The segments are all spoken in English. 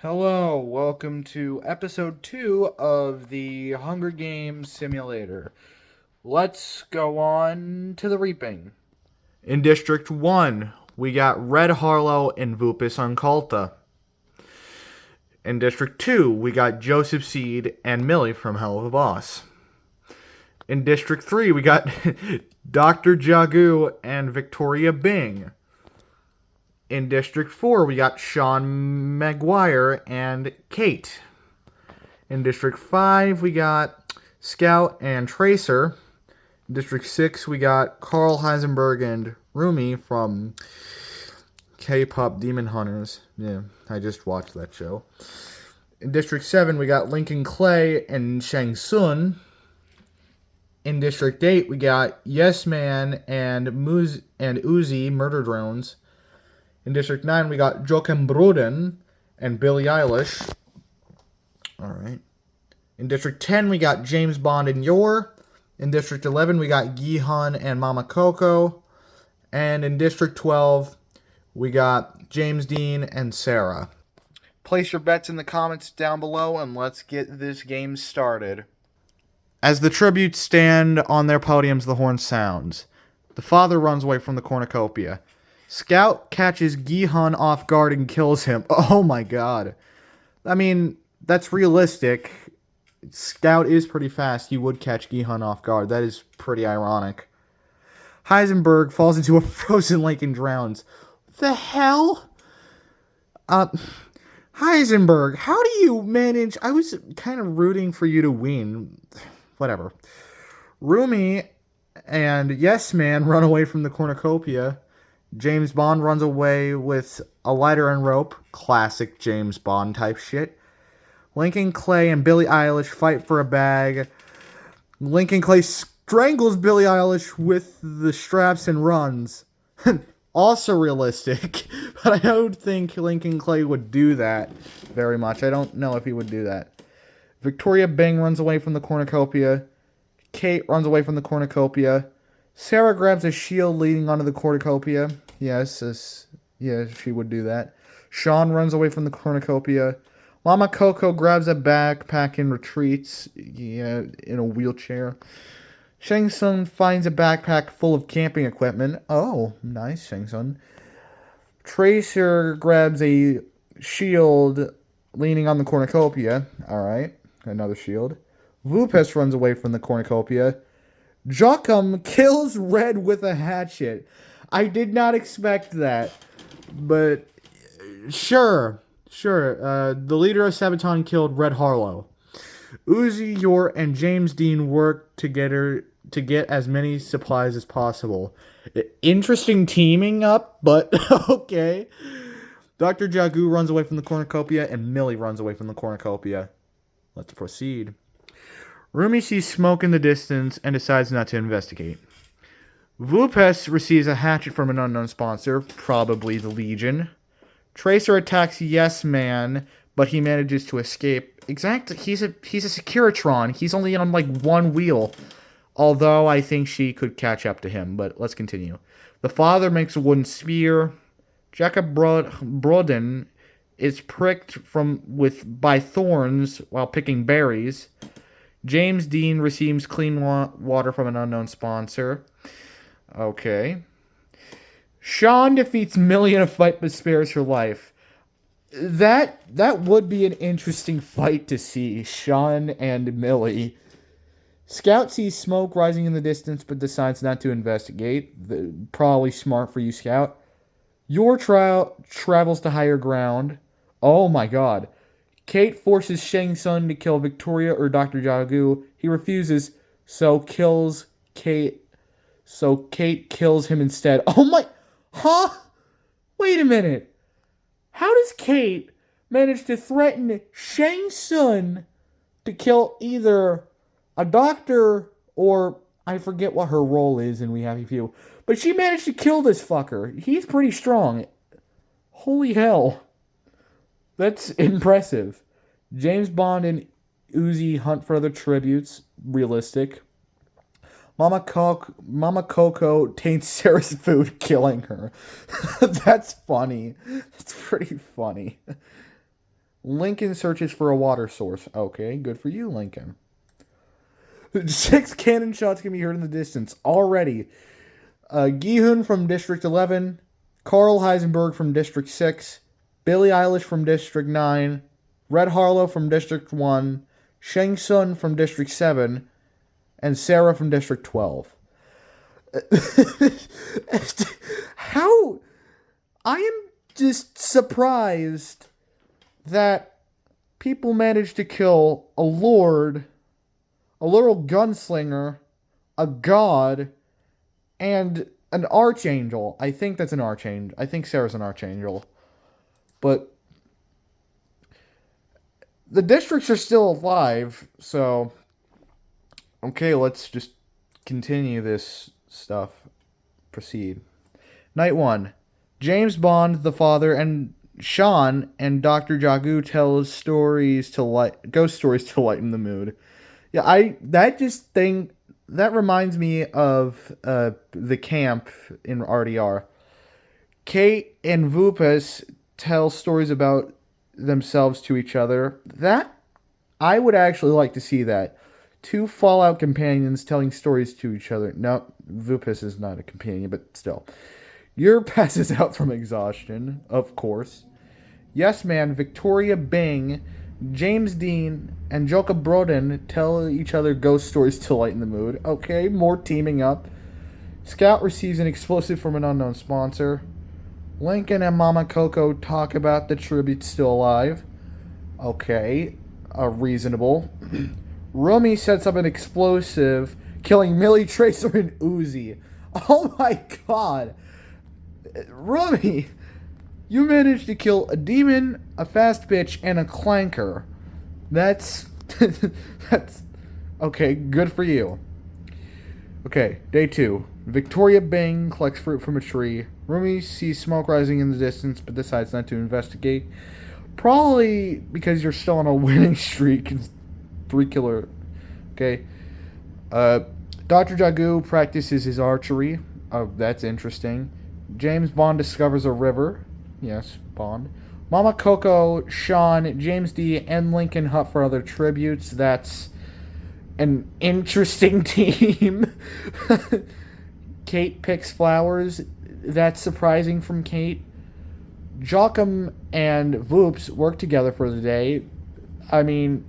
Hello, welcome to episode 2 of the Hunger Games Simulator. Let's go on to the reaping. In District 1, we got Red Harlow and Vupus Unculta. In District 2, we got Joseph Seed and Millie from Hell of a Boss. In District 3, we got Dr. Jagu and Victoria Bing. In District 4, we got Sean Maguire and Kate. In District 5, we got Scout and Tracer. In District 6, we got Carl Heisenberg and Rumi from K-Pop Demon Hunters. Yeah, I just watched that show. In District 7, we got Lincoln Clay and Shang Tsung. In District 8, we got Yes Man and Uzi Murder Drones. In District 9, we got Joachim Broden and Billie Eilish. Alright. In District 10, we got James Bond and Yor. In District 11, we got Gi-hun and Mama Coco. And in District 12, we got James Dean and Sarah. Place your bets in the comments down below and let's get this game started. As the tributes stand on their podiums, the horn sounds. The father runs away from the cornucopia. Scout catches Gi-hun off guard and kills him. Oh my god. I mean, that's realistic. Scout is pretty fast. He would catch Gi-hun off guard. That is pretty ironic. Heisenberg falls into a frozen lake and drowns. What the hell? Heisenberg, how do you manage? I was kind of rooting for you to win. Whatever. Rumi and Yes Man run away from the cornucopia. James Bond runs away with a lighter and rope. Classic James Bond type shit. Lincoln Clay and Billie Eilish fight for a bag. Lincoln Clay strangles Billie Eilish with the straps and runs. Also realistic, but I don't think Lincoln Clay would do that very much. I don't know if he would do that. Victoria Bing runs away from the cornucopia. Kate runs away from the cornucopia. Sarah grabs a shield leading onto the cornucopia. Yes, she would do that. Sean runs away from the cornucopia. Mama Coco grabs a backpack and retreats, in a wheelchair. Shang Tsung finds a backpack full of camping equipment. Oh, nice, Shang Tsung. Tracer grabs a shield leaning on the cornucopia. Alright, another shield. Vupus runs away from the cornucopia. Joachim kills Red with a hatchet. I did not expect that, but sure. The leader of Sabaton killed Red Harlow. Uzi, Yor, and James Dean work together to get as many supplies as possible. Interesting teaming up, but okay. Dr. Jagu runs away from the cornucopia, and Millie runs away from the cornucopia. Let's proceed. Rumi sees smoke in the distance and decides not to investigate. Vupus receives a hatchet from an unknown sponsor, probably the Legion. Tracer attacks Yes Man, but he manages to escape. Exactly, he's a Securitron. He's only on like one wheel. Although I think she could catch up to him, but let's continue. The father makes a wooden spear. Jacob Broden is pricked by thorns while picking berries. James Dean receives clean water from an unknown sponsor. Okay. Sean defeats Millie in a fight but spares her life. That would be an interesting fight to see. Sean and Millie. Scout sees smoke rising in the distance but decides not to investigate. Probably smart for you, Scout. Your travels to higher ground. Oh my god. Kate forces Shang Tsung to kill Victoria or Dr. Jagu. He refuses, so Kate kills him instead. Oh my... Huh? Wait a minute. How does Kate manage to threaten Shang Tsung to kill either a doctor or... I forget what her role is in We Happy Few. But she managed to kill this fucker. He's pretty strong. Holy hell. That's impressive. James Bond and Uzi hunt for other tributes. Realistic. Mama Coco taints Sarah's food, killing her. That's funny. That's pretty funny. Lincoln searches for a water source. Okay, good for you, Lincoln. 6 cannon shots can be heard in the distance already. Gi-hun from District 11, Carl Heisenberg from District 6, Billie Eilish from District 9, Red Harlow from District 1, Shang Sun from District 7, and Sarah from District 12. How? I am just surprised that people managed to kill a lord, a literal gunslinger, a god, and an archangel. I think that's an archangel. I think Sarah's an archangel. But the districts are still alive, so okay, let's just continue this stuff. Proceed. Night 1. James Bond, the father, and Sean and Dr. Jagu tell ghost stories to lighten the mood. Yeah, that reminds me of the camp in RDR. Kate and Vupus tell stories about themselves to each other. That I would actually like to see that. 2 Fallout companions telling stories to each other. No, Vupus is not a companion, but still. Yer passes out from exhaustion, of course. Yes Man, Victoria Bing, James Dean, and Joka Broden tell each other ghost stories to lighten the mood. Okay, more teaming up. Scout receives an explosive from an unknown sponsor. Lincoln and Mama Coco talk about the tribute still alive. Okay, reasonable. Rumi sets up an explosive, killing Millie, Tracer, and Uzi. Oh my god. Rumi, you managed to kill a demon, a fast bitch, and a clanker. That's okay, good for you. Okay, day 2. Victoria Bing collects fruit from a tree. Rumi sees smoke rising in the distance, but decides not to investigate. Probably because you're still on a winning streak. 3 killer. Okay. Dr. Jagu practices his archery. Oh, that's interesting. James Bond discovers a river. Yes, Bond. Mama Coco, Sean, James D, and Lincoln hunt for other tributes. That's an interesting team. Kate picks flowers. That's surprising from Kate. Joachim and Voops work together for the day. I mean,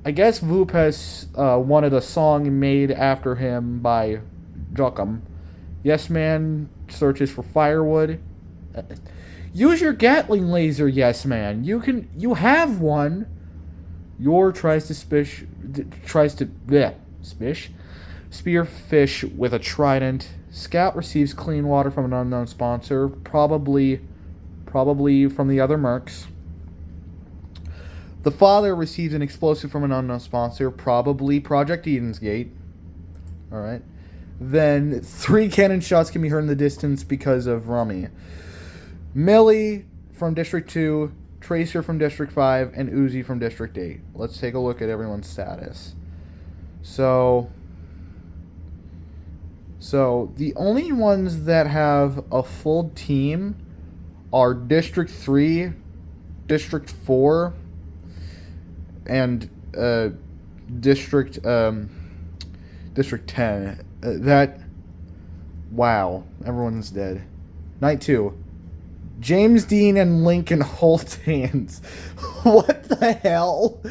I guess Vupus wanted a song made after him by Joachim. Yes Man searches for firewood. Use your Gatling laser, Yes Man. You have one. Yor tries to spear fish with a trident. Scout receives clean water from an unknown sponsor, probably from the other mercs. The father receives an explosive from an unknown sponsor, probably Project Eden's Gate. Alright. Then 3 cannon shots can be heard in the distance because of Rummy. Millie from District 2, Tracer from District 5, and Uzi from District 8. Let's take a look at everyone's status. So the only ones that have a full team are District 3, District 4, and District 10. Wow, everyone's dead. Night 2. James Dean and Lincoln hold hands. What the hell?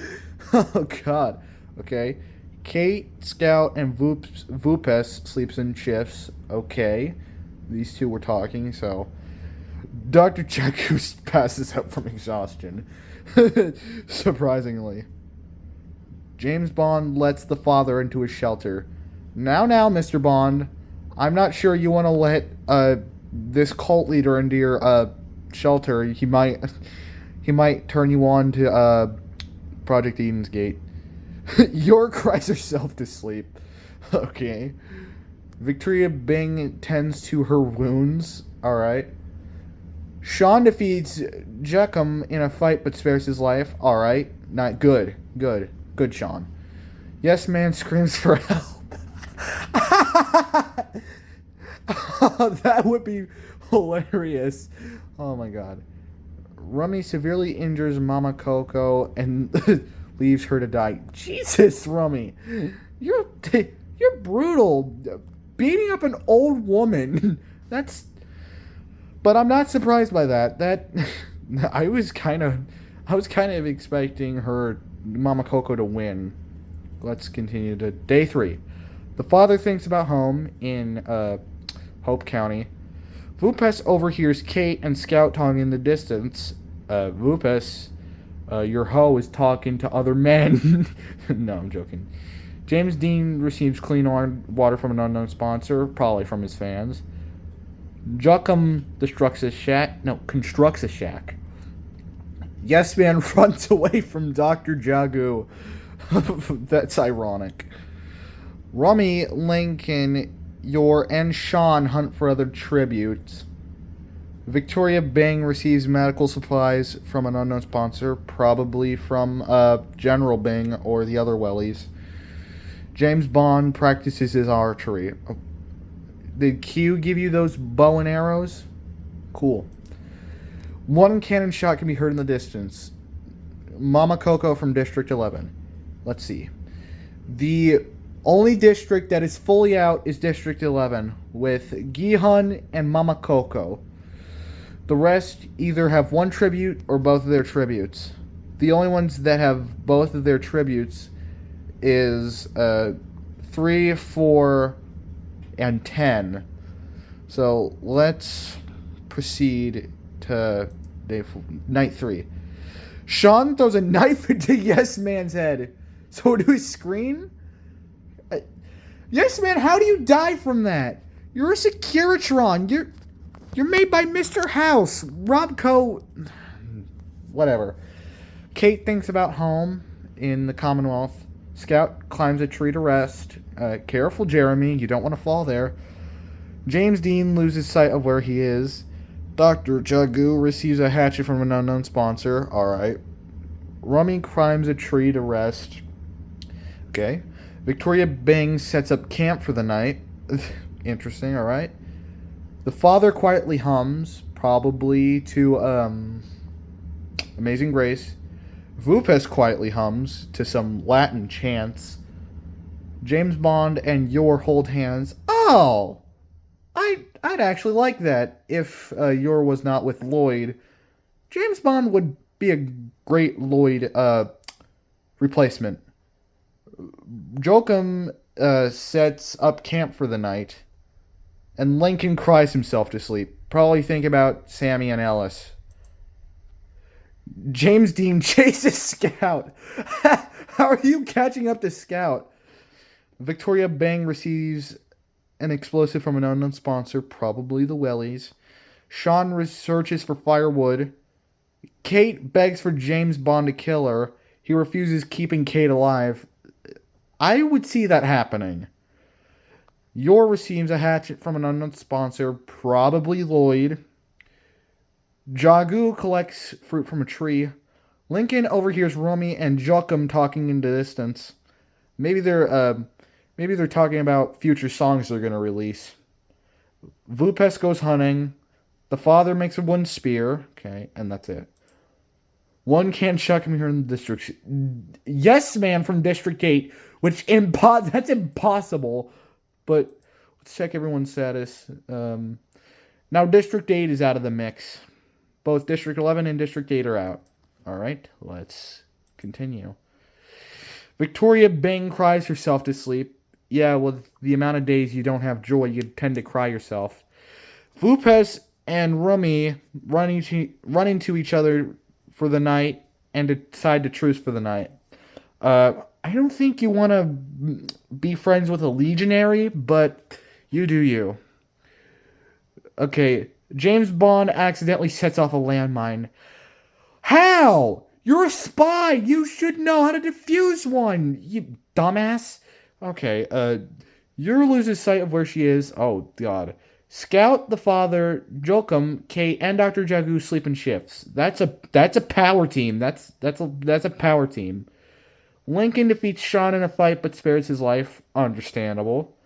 Oh god. Okay. Kate, Scout, and Vupes sleeps in shifts. Okay. These 2 were talking, so Dr. Chakus passes out from exhaustion. Surprisingly. James Bond lets the father into his shelter. Now, Mr. Bond. I'm not sure you want to let this cult leader into your shelter. He might turn you on to Project Eden's Gate. Yor cries herself to sleep. Okay. Victoria Bing tends to her wounds. Alright. Sean defeats Joachim in a fight but spares his life. Alright. Not good. Good, Sean. Yes Man screams for help. That would be hilarious. Oh my god. Rummy severely injures Mama Coco and leaves her to die. Jesus, Rummy, you're you're brutal, beating up an old woman. That's. But I'm not surprised by that. I was kind of expecting her Mama Coco to win. Let's continue to day 3. The father thinks about home in Hope County. Vupes overhears Kate and Scout talking in the distance. Vupes, your hoe is talking to other men. No, I'm joking. James Dean receives clean water from an unknown sponsor, probably from his fans. Jochum constructs a shack. Yes Man runs away from Dr. Jagu. That's ironic. Rummy, Lincoln, Yor, and Sean hunt for other tributes. Victoria Bing receives medical supplies from an unknown sponsor, probably from General Bing or the other Wellies. James Bond practices his archery. Did Q give you those bow and arrows? Cool. One cannon shot can be heard in the distance. Mama Coco from District 11. Let's see. The only district that is fully out is District 11, with Gihun and Mama Coco. The rest either have one tribute or both of their tributes. The only ones that have both of their tributes is 3, 4, and 10. So let's proceed to night 3. Sean throws a knife into Yes Man's head. So do we scream? Yes Man, how do you die from that? You're a Securitron. You're made by Mr. House. Robco. Whatever. Kate thinks about home in the Commonwealth. Scout climbs a tree to rest. Careful, Jeremy. You don't want to fall there. James Dean loses sight of where he is. Dr. Jagu receives a hatchet from an unknown sponsor. Alright. Rummy climbs a tree to rest. Okay. Victoria Bing sets up camp for the night. Interesting, alright. The father quietly hums, probably to Amazing Grace. Vupes quietly hums to some Latin chants. James Bond and Yor hold hands. Oh! I'd actually like that if Yor was not with Lloyd. James Bond would be a great Lloyd replacement. Jochum sets up camp for the night. And Lincoln cries himself to sleep. Probably think about Sammy and Ellis. James Dean chases Scout. How are you catching up to Scout? Victoria Bing receives an explosive from an unknown sponsor, probably the Wellies. Sean researches for firewood. Kate begs for James Bond to kill her. He refuses, keeping Kate alive. I would see that happening. Yor receives a hatchet from an unknown sponsor, probably Lloyd. Jagu collects fruit from a tree. Lincoln overhears Rummy and Jochum talking in the distance. Maybe they're talking about future songs they're going to release. Vupes goes hunting. The father makes a wooden spear. Okay, and that's it. One can shot can be heard in the district. Yes Man from District 8, which that's impossible. But let's check everyone's status. Now District 8 is out of the mix. Both District 11 and District 8 are out. Alright, let's continue. Victoria Bing cries herself to sleep. Yeah, with the amount of days you don't have joy, you tend to cry yourself. Vupes and Rummy run into each other for the night and decide to truce for the night. I don't think you want to be friends with a legionary, but you do you. Okay, James Bond accidentally sets off a landmine. How? You're a spy! You should know how to defuse one, you dumbass! Okay, Yor loses sight of where she is. Oh, God. Scout, the father, Jochum, Kate, and Dr. Jagu sleep in shifts. That's a power team. That's a power team. Lincoln defeats Sean in a fight but spares his life. Understandable.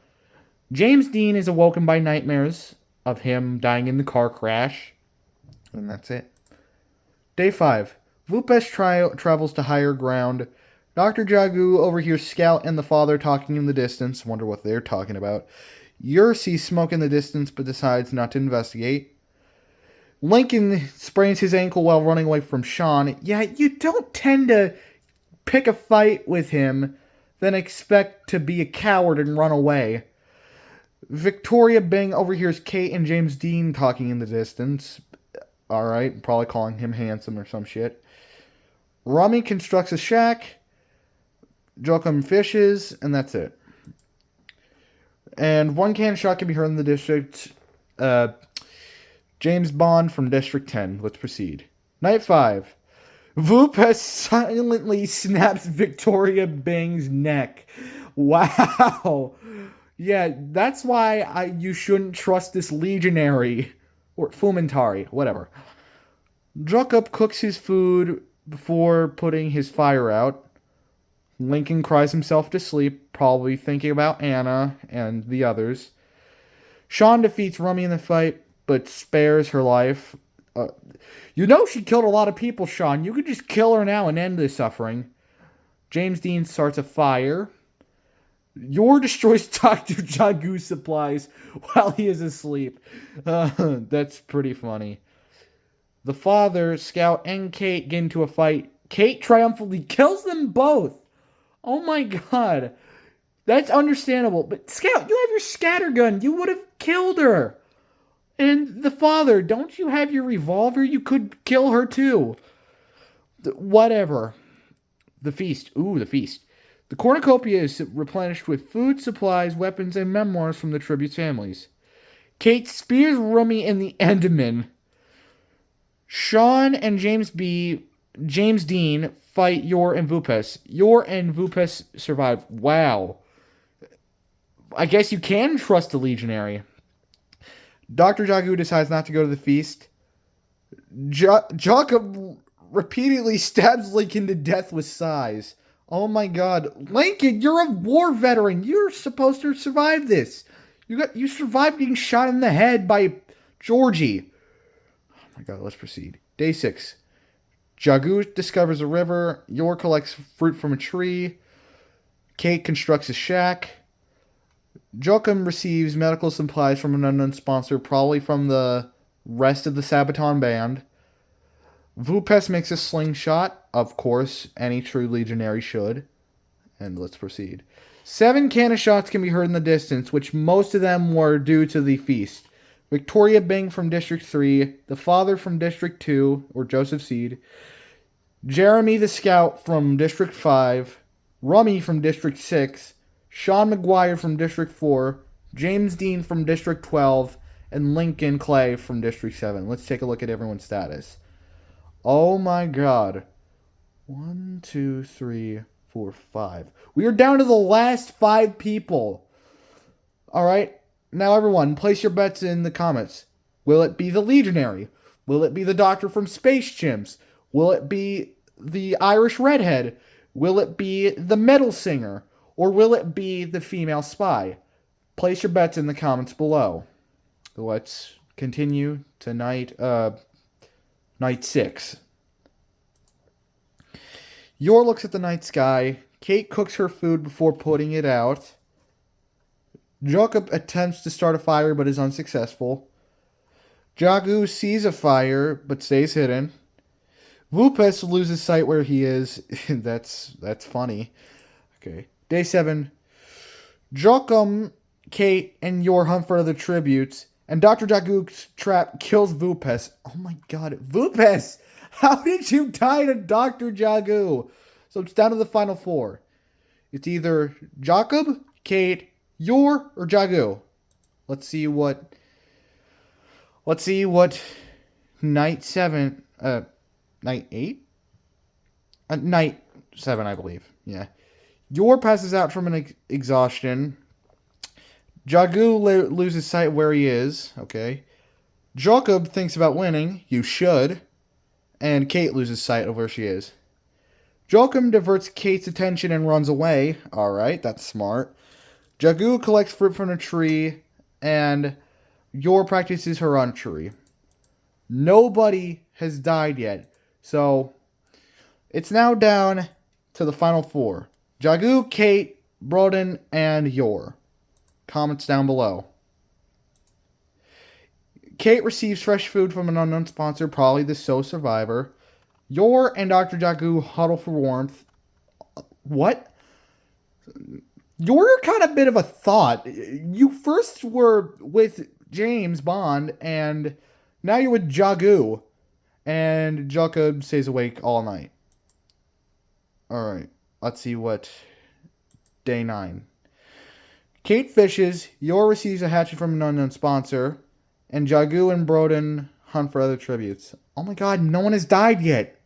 James Dean is awoken by nightmares of him dying in the car crash. And that's it. Day 5. Vulpes travels to higher ground. Dr. Jagu overhears Scout and the father talking in the distance. Wonder what they're talking about. Yer sees smoke in the distance but decides not to investigate. Lincoln sprains his ankle while running away from Sean. Yeah, you don't tend to pick a fight with him, then expect to be a coward and run away. Victoria Bing overhears Kate and James Dean talking in the distance. Alright, probably calling him handsome or some shit. Rummy constructs a shack. Jokum fishes, and that's it. And one can shot can be heard in the district. James Bond from District 10. Let's proceed. Night 5. Vulpes silently snaps Victoria Bing's neck. Wow. Yeah, that's why you shouldn't trust this legionary. Or Fumentari, whatever. Druckup cooks his food before putting his fire out. Lincoln cries himself to sleep, probably thinking about Anna and the others. Sean defeats Rummy in the fight, but spares her life. You know she killed a lot of people, Sean. You could just kill her now and end the suffering. James Dean starts a fire. Yor destroys Dr. Jagu's supplies while he is asleep. That's pretty funny. The father, Scout, and Kate get into a fight. Kate triumphantly kills them both. Oh my god. That's understandable. But Scout, you have your scattergun. You would have killed her. And the father, don't you have your revolver? You could kill her too. Whatever. The feast. Ooh, the feast. The cornucopia is replenished with food, supplies, weapons, and memoirs from the tribute's families. Kate spears Rummy in the Enderman. Sean and James Dean fight Yor and Vulpes. Yor and Vulpes survive. Wow. I guess you can trust a legionary. Dr. Jagu decides not to go to the feast. Jacob repeatedly stabs Lincoln to death with sighs. Oh my god. Lincoln, you're a war veteran. You're supposed to survive this. You survived getting shot in the head by Georgie. Oh my god, let's proceed. Day 6. Jagu discovers a river. Yor collects fruit from a tree. Kate constructs a shack. Jokum receives medical supplies from an unknown sponsor, probably from the rest of the Sabaton band. Vulpes makes a slingshot. Of course, any true legionary should. And let's proceed. 7 cannon shots can be heard in the distance, which most of them were due to the feast. Victoria Bing from District 3, the father from District 2, or Joseph Seed, Jeremy the Scout from District 5, Rummy from District 6, Sean McGuire from District 4, James Dean from District 12, and Lincoln Clay from District 7. Let's take a look at everyone's status. Oh my god. 1, 2, 3, 4, 5. We are down to the last 5 people. Alright, now everyone, place your bets in the comments. Will it be the Legionary? Will it be the Doctor from Space Chimps? Will it be the Irish Redhead? Will it be the Metal Singer? Or will it be the female spy? Place your bets in the comments below. Let's continue to night 6. Yor looks at the night sky. Kate cooks her food before putting it out. Jacob attempts to start a fire but is unsuccessful. Jagu sees a fire but stays hidden. Vulpes loses sight where he is. That's funny. Okay. Day 7. Jokum, Kate, and Yor hunt for other tributes. And Dr. Jagu's trap kills Vulpes. Oh my god. Vulpes! How did you die to Dr. Jagu? So it's down to the final 4. It's either Jacob, Kate, Yor, or Jagu. Let's see what night 7, night 8? Night 7, I believe. Yeah. Yor passes out from an exhaustion. Jagu loses sight where he is. Okay. Jacob thinks about winning. You should. And Kate loses sight of where she is. Jokum diverts Kate's attention and runs away. Alright, that's smart. Jagu collects fruit from a tree. And Yor practices her archery. Nobody has died yet. So it's now down to the final four. Jagu, Kate, Broden, and Yor. Comments down below. Kate receives fresh food from an unknown sponsor, probably the So Survivor. Yor and Dr. Jagu huddle for warmth. What? You're kind of a bit of a thought. You first were with James Bond, and now you're with Jagu. And Jacob stays awake all night. Alright, let's see what... Day 9. Kate fishes, Yor receives a hatchet from an unknown sponsor, and Jagu and Broden hunt for other tributes. Oh my god, no one has died yet!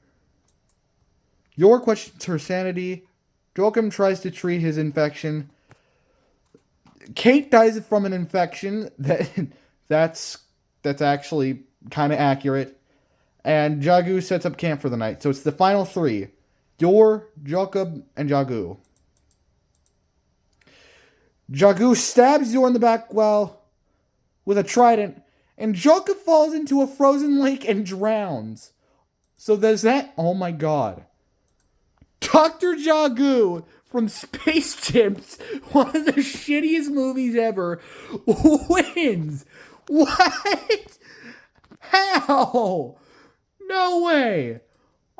Yor questions her sanity. Joachim tries to treat his infection. Kate dies from an infection. That's actually kind of accurate. And Jagu sets up camp for the night. So it's the final three. Yor, Jacob, and Jagu. Jagu stabs Yor in the back with a trident, and Jacob falls into a frozen lake and drowns. So there's that. Oh my god. Dr. Jagu from Space Chimps, one of the shittiest movies ever, wins. What? How? No way.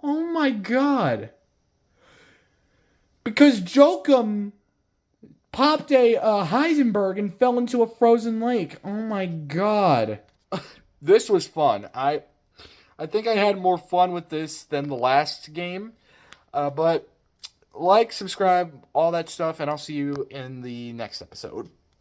Oh my god. Because Joachim popped a Heisenberg and fell into a frozen lake. Oh my god. This was fun. I think I had more fun with this than the last game. But like, subscribe, all that stuff, and I'll see you in the next episode.